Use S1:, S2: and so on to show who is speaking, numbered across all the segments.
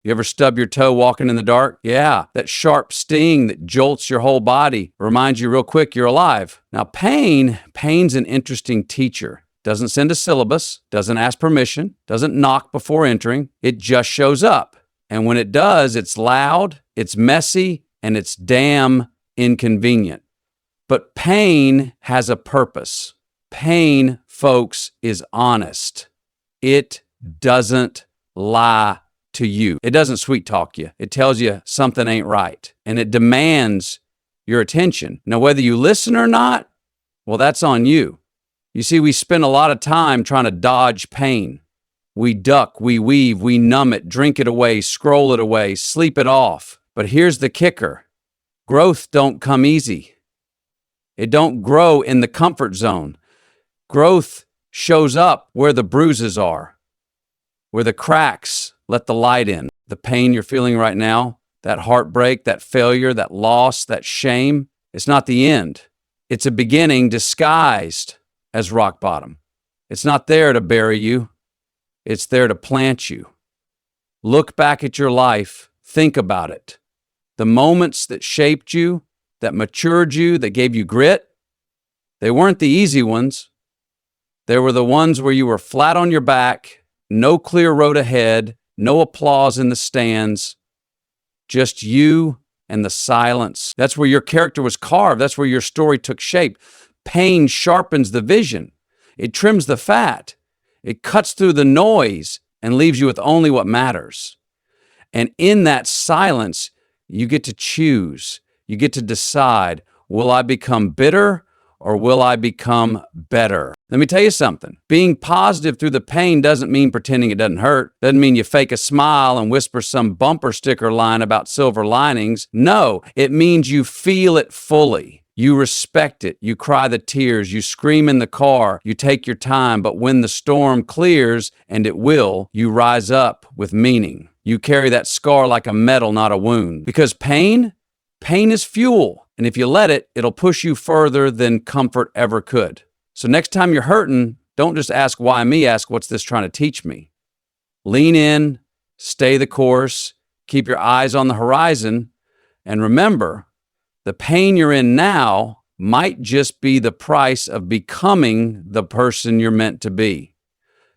S1: You ever stub your toe walking in the dark? Yeah, that sharp sting that jolts your whole body reminds you real quick you're alive. Now, pain's an interesting teacher. Doesn't send a syllabus, doesn't ask permission, doesn't knock before entering. It just shows up. And when it does, it's loud, it's messy, and it's damn inconvenient. But pain has a purpose. Pain, folks, is honest. It doesn't lie to you. It doesn't sweet talk you. It tells you something ain't right, and it demands your attention. Now, whether you listen or not, well, that's on you. You see, we spend a lot of time trying to dodge pain. We duck, we weave, we numb it, drink it away, scroll it away, sleep it off. But here's the kicker. Growth don't come easy. It don't grow in the comfort zone. Growth shows up where the bruises are, where the cracks let the light in. The pain you're feeling right now, that heartbreak, that failure, that loss, that shame, it's not the end. It's a beginning disguised as rock bottom. It's not there to bury you. It's there to plant you. Look back at your life. Think about it. The moments that shaped you, that matured you, that gave you grit, they weren't the easy ones. They were the ones where you were flat on your back, no clear road ahead, no applause in the stands, just you and the silence. That's where your character was carved. That's where your story took shape. Pain sharpens the vision. It trims the fat. It cuts through the noise and leaves you with only what matters. And in that silence, you get to choose. You get to decide, will I become bitter or will I become better? Let me tell you something. Being positive through the pain doesn't mean pretending it doesn't hurt. Doesn't mean you fake a smile and whisper some bumper sticker line about silver linings. No, it means you feel it fully. You respect it. You cry the tears. You scream in the car. You take your time. But when the storm clears, and it will, you rise up with meaning. You carry that scar like a medal, not a wound. Because pain is fuel. And if you let it, it'll push you further than comfort ever could. So next time you're hurting, don't just ask why me, ask what's this trying to teach me? Lean in, stay the course, keep your eyes on the horizon, and remember, the pain you're in now might just be the price of becoming the person you're meant to be.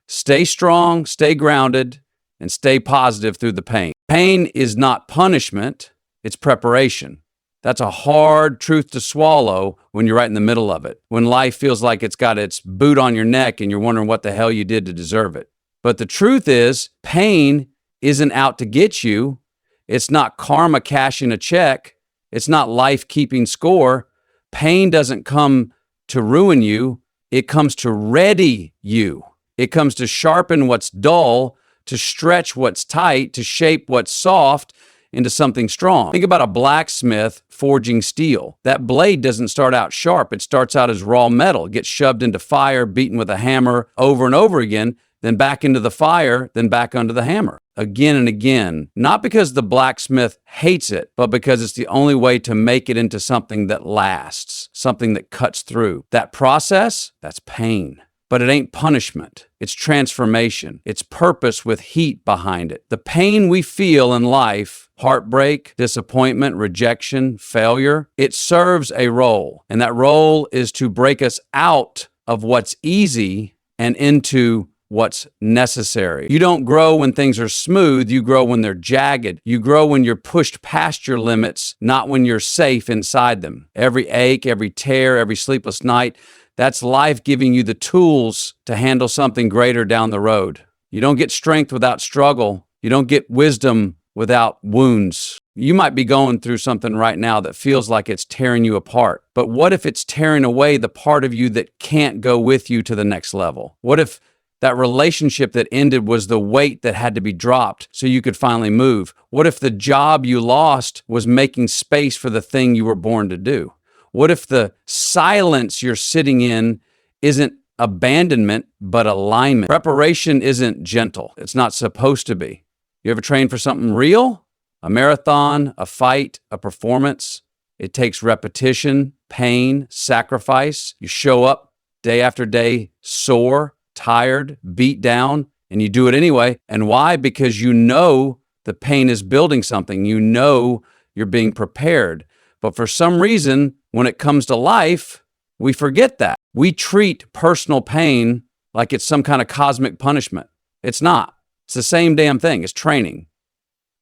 S1: Stay strong, stay grounded, and stay positive through the pain. Pain is not punishment, it's preparation. That's a hard truth to swallow when you're right in the middle of it, when life feels like it's got its boot on your neck and you're wondering what the hell you did to deserve it. But the truth is, pain isn't out to get you. It's not karma cashing a check. It's not life keeping score. Pain doesn't come to ruin you. It comes to ready you. It comes to sharpen what's dull, to stretch what's tight, to shape what's soft into something strong. Think about a blacksmith forging steel. That blade doesn't start out sharp. It starts out as raw metal. It gets shoved into fire, beaten with a hammer over and over again, then back into the fire, then back under the hammer. Again and again, not because the blacksmith hates it, but because it's the only way to make it into something that lasts, something that cuts through. That process, that's pain. But it ain't punishment. It's transformation. It's purpose with heat behind it. The pain we feel in life, heartbreak, disappointment, rejection, failure, it serves a role. And that role is to break us out of what's easy and into what's necessary. You don't grow when things are smooth. You grow when they're jagged. You grow when you're pushed past your limits, not when you're safe inside them. Every ache, every tear, every sleepless night, that's life giving you the tools to handle something greater down the road. You don't get strength without struggle. You don't get wisdom without wounds. You might be going through something right now that feels like it's tearing you apart. But what if it's tearing away the part of you that can't go with you to the next level? What if that relationship that ended was the weight that had to be dropped so you could finally move? What if the job you lost was making space for the thing you were born to do? What if the silence you're sitting in isn't abandonment, but alignment? Preparation isn't gentle. It's not supposed to be. You ever train for something real? A marathon, a fight, a performance? It takes repetition, pain, sacrifice. You show up day after day, sore, tired, beat down, and you do it anyway. And why? Because you know The pain is building something. You know you're being prepared. But for some reason, when it comes to life, we forget that. We treat personal pain like it's some kind of cosmic punishment. It's not. It's the same damn thing. It's training.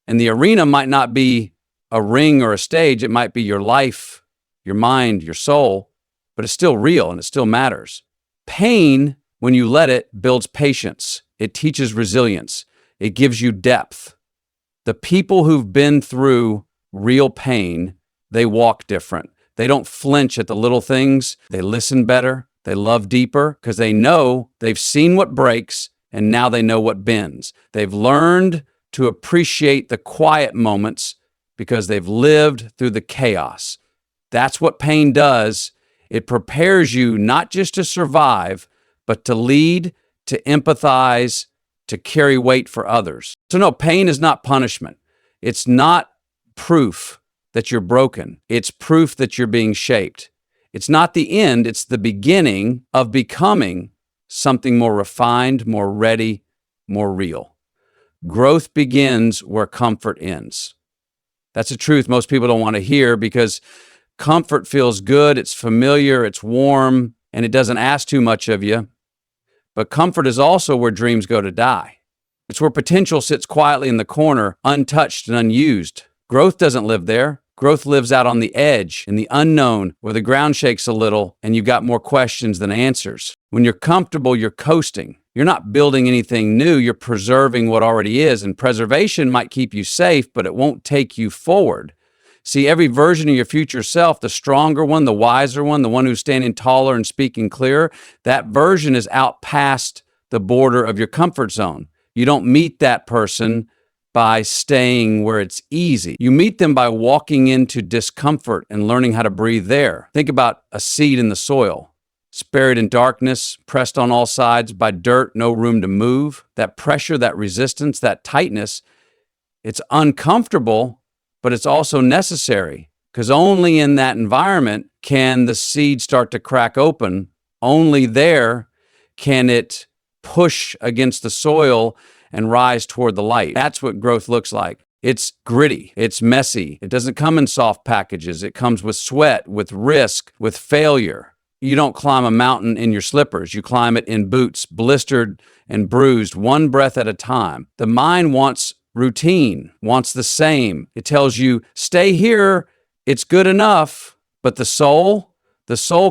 S1: And the arena might not be a ring or a stage. It might be your life, your mind, your soul, but it's still real and it still matters. Pain, when you let it, builds patience. It teaches resilience. It gives you depth. The people who've been through real pain, they walk different. They don't flinch at the little things. They listen better. They love deeper because they know they've seen what breaks and now they know what bends. They've learned to appreciate the quiet moments because they've lived through the chaos. That's what pain does. It prepares you not just to survive, but to lead, to empathize, to carry weight for others. So no, pain is not punishment. It's not proof that you're broken. It's proof that you're being shaped. It's not the end. It's the beginning of becoming something more refined, more ready, more real. Growth begins where comfort ends. That's a truth most people don't want to hear because comfort feels good, it's familiar, it's warm, and it doesn't ask too much of you. But comfort is also where dreams go to die. It's where potential sits quietly in the corner, untouched and unused. Growth doesn't live there. Growth lives out on the edge, in the unknown, where the ground shakes a little and you've got more questions than answers. When you're comfortable, you're coasting. You're not building anything new, you're preserving what already is, and preservation might keep you safe, but it won't take you forward. See, every version of your future self, the stronger one, the wiser one, the one who's standing taller and speaking clearer, that version is out past the border of your comfort zone. You don't meet that person by staying where it's easy. You meet them by walking into discomfort and learning how to breathe there. Think about a seed in the soil. It's buried in darkness, pressed on all sides by dirt, no room to move. That pressure, that resistance, that tightness, it's uncomfortable, but it's also necessary because only in that environment can the seed start to crack open. Only there can it push against the soil and rise toward the light. That's what growth looks like. It's gritty. It's messy. It doesn't come in soft packages. It comes with sweat, with risk, with failure. You don't climb a mountain in your slippers. You climb it in boots, blistered and bruised, one breath at a time. The mind wants routine, wants the same. It tells you, stay here, it's good enough. But the soul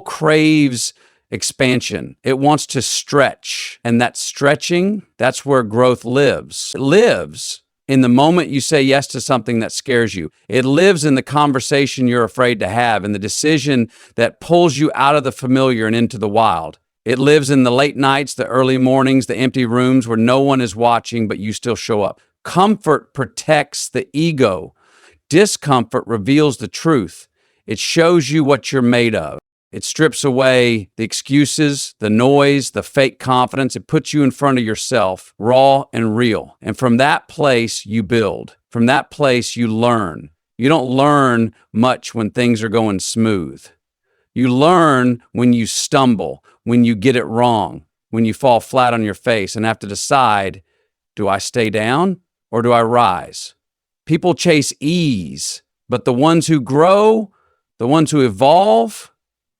S1: craves expansion. It wants to stretch. And that stretching, that's where growth lives. It lives in the moment you say yes to something that scares you. It lives in the conversation you're afraid to have, in the decision that pulls you out of the familiar and into the wild. It lives in the late nights, the early mornings, the empty rooms where no one is watching, but you still show up. Comfort protects the ego. Discomfort reveals the truth. It shows you what you're made of. It strips away the excuses, the noise, the fake confidence. It puts you in front of yourself, raw and real. And from that place, you build. From that place, you learn. You don't learn much when things are going smooth. You learn when you stumble, when you get it wrong, when you fall flat on your face and have to decide, do I stay down or do I rise? People chase ease, but the ones who grow, the ones who evolve,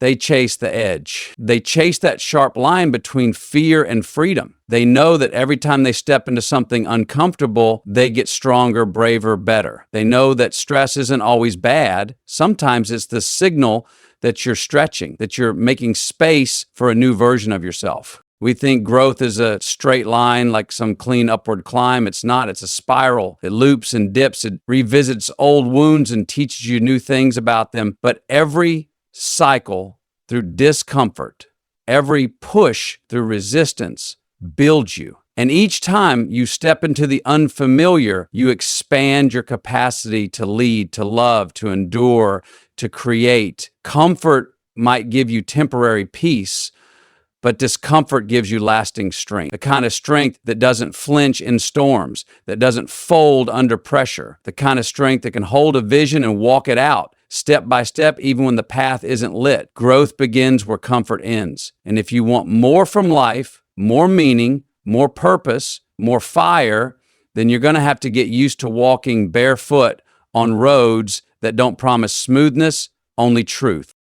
S1: they chase the edge. They chase that sharp line between fear and freedom. They know that every time they step into something uncomfortable, they get stronger, braver, better. They know that stress isn't always bad. Sometimes it's the signal that you're stretching, that you're making space for a new version of yourself. We think growth is a straight line, like some clean upward climb. It's not. It's a spiral. It loops and dips. It revisits old wounds and teaches you new things about them. But every cycle through discomfort, every push through resistance builds you. And each time you step into the unfamiliar, you expand your capacity to lead, to love, to endure, to create. Comfort might give you temporary peace, but discomfort gives you lasting strength, the kind of strength that doesn't flinch in storms, that doesn't fold under pressure, the kind of strength that can hold a vision and walk it out step by step, even when the path isn't lit. Growth begins where comfort ends. And if you want more from life, more meaning, more purpose, more fire, then you're going to have to get used to walking barefoot on roads that don't promise smoothness, only truth.